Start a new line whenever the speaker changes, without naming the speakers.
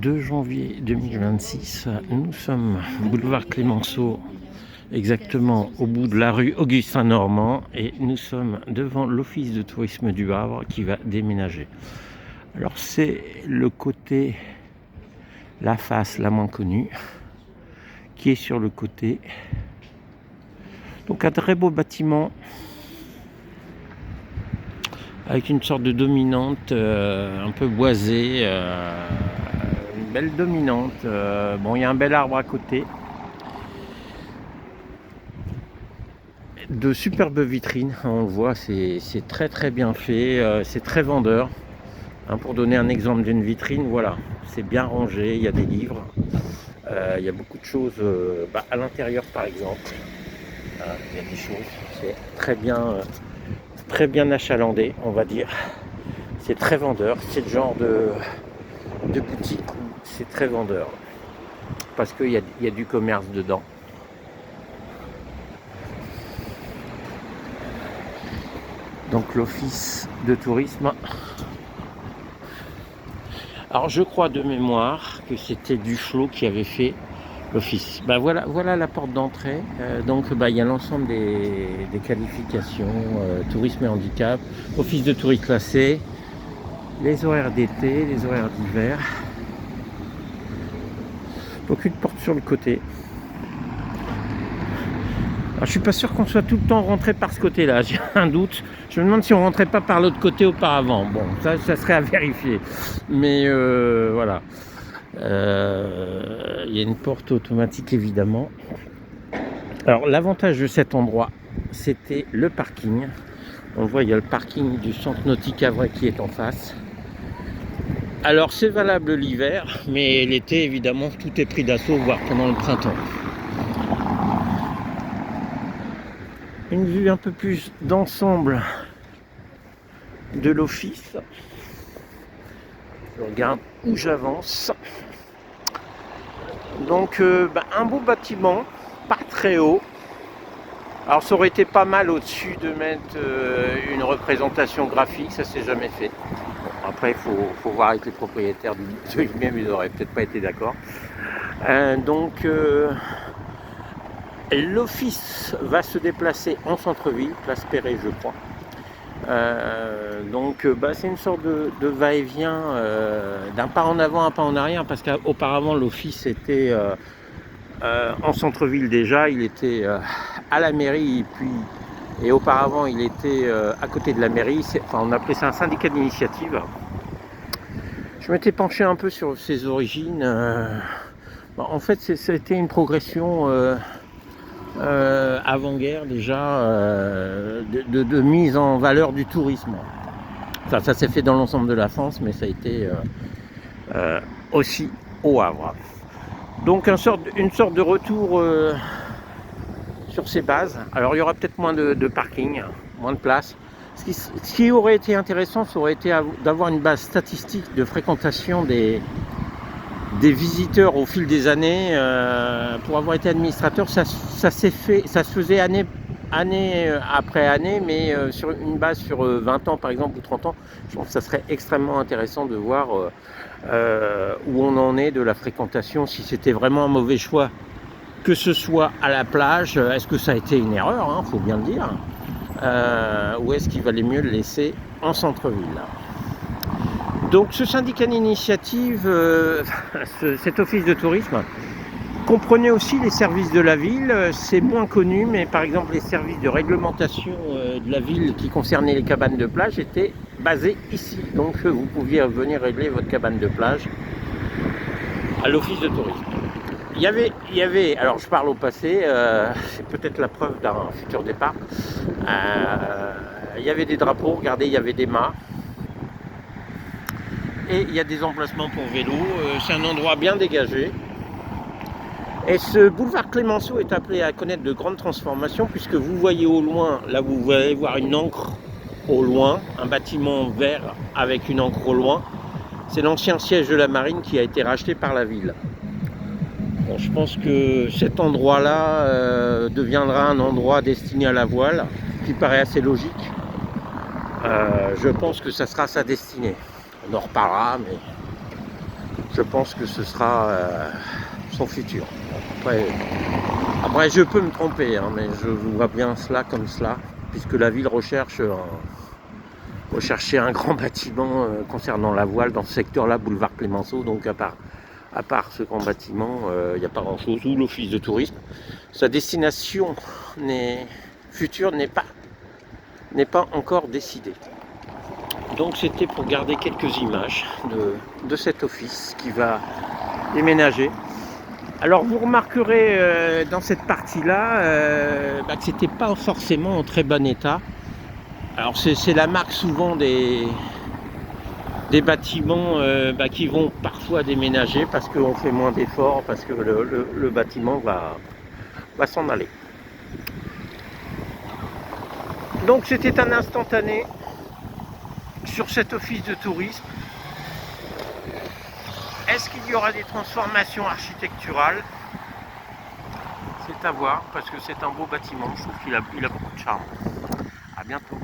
2 janvier 2026. Nous sommes boulevard Clémenceau, exactement au bout de la rue Augustin-Normand, et nous sommes devant l'office de tourisme du Havre qui va déménager. Alors c'est le côté, la face la moins connue, qui est sur le côté. Donc un très beau bâtiment avec une sorte de dominante un peu boisée, une belle dominante. Bon, il y a un bel arbre à côté, de superbes vitrines, on le voit, c'est très très bien fait, c'est très vendeur. Pour donner un exemple d'une vitrine, voilà, c'est bien rangé, il y a des livres, il y a beaucoup de choses à l'intérieur par exemple. Il y a des choses, c'est très bien achalandé, on va dire. C'est très vendeur, c'est le genre de boutique où c'est très vendeur, parce qu'il y a du commerce dedans. Donc l'office de tourisme. Alors je crois de mémoire que c'était Duflo qui avait fait l'office. Voilà la porte d'entrée. Donc il y a l'ensemble des qualifications, tourisme et handicap, office de tourisme classé, les horaires d'été, les horaires d'hiver. Donc une porte sur le côté. Alors, je suis pas sûr qu'on soit tout le temps rentré par ce côté-là, j'ai un doute. Je me demande si on rentrait pas par l'autre côté auparavant. Bon, ça serait à vérifier. Mais voilà. Il y a une porte automatique évidemment. Alors l'avantage de cet endroit, c'était le parking. On voit, il y a le parking du centre nautique havrais qui est en face. Alors c'est valable l'hiver, mais l'été évidemment tout est pris d'assaut, voire pendant le printemps. Une vue un peu plus d'ensemble de l'office. Je regarde où j'avance. Donc un beau bâtiment, pas très haut. Alors ça aurait été pas mal au-dessus de mettre une représentation graphique, ça s'est jamais fait. Bon, après il faut voir avec les propriétaires de l'immeuble, ils n'auraient peut-être pas été d'accord. L'office va se déplacer en centre-ville, place Perret je crois. C'est une sorte de va-et-vient, d'un pas en avant, un pas en arrière, parce qu'auparavant l'office était en centre-ville déjà, il était à la mairie, et auparavant il était à côté de la mairie, on appelait ça un syndicat d'initiative. Je m'étais penché un peu sur ses origines. En fait c'était une progression avant-guerre déjà, de mise en valeur du tourisme. Ça s'est fait dans l'ensemble de la France, mais ça a été aussi au Havre. Donc une sorte de retour sur ses bases. Alors il y aura peut-être moins de parking, moins de place. Ce qui aurait été intéressant, ça aurait été d'avoir une base statistique de fréquentation des visiteurs au fil des années. Pour avoir été administrateur, ça se faisait année après année, mais sur une base sur 20 ans par exemple ou 30 ans. Je pense que ça serait extrêmement intéressant de voir où on en est de la fréquentation, si c'était vraiment un mauvais choix que ce soit à la plage, est-ce que ça a été une erreur, faut bien le dire, ou est-ce qu'il valait mieux le laisser en centre-ville. Donc ce syndicat d'initiative, cet office de tourisme, comprenait aussi les services de la ville. C'est moins connu, mais par exemple les services de réglementation de la ville qui concernaient les cabanes de plage étaient basés ici. Donc vous pouviez venir régler votre cabane de plage à l'office de tourisme. Il y avait, alors je parle au passé, c'est peut-être la preuve d'un futur départ. Il y avait des drapeaux, regardez, il y avait des mâts. Et il y a des emplacements pour vélo, c'est un endroit bien dégagé. Et ce boulevard Clémenceau est appelé à connaître de grandes transformations, puisque vous voyez au loin, là vous allez voir une ancre au loin, un bâtiment vert avec une ancre au loin. C'est l'ancien siège de la marine qui a été racheté par la ville. Bon, je pense que cet endroit-là deviendra un endroit destiné à la voile, qui paraît assez logique. Je pense que ça sera sa destinée. On en reparlera, mais je pense que ce sera son futur. Après, je peux me tromper, hein, mais je vois bien cela comme cela, puisque la ville recherchait un grand bâtiment concernant la voile dans ce secteur-là, boulevard Clémenceau. Donc à part ce grand bâtiment, il n'y a pas grand-chose. Ou l'office de tourisme. Sa destination future n'est pas encore décidée. Donc c'était pour garder quelques images de cet office qui va déménager. Alors vous remarquerez dans cette partie-là que c'était pas forcément en très bon état. Alors c'est la marque souvent des bâtiments qui vont parfois déménager parce qu'on fait moins d'efforts, parce que le bâtiment va s'en aller. Donc c'était un instantané sur cet office de tourisme. Est-ce qu'il y aura des transformations architecturales? C'est à voir, parce que c'est un beau bâtiment, je trouve qu'il a beaucoup de charme. À bientôt.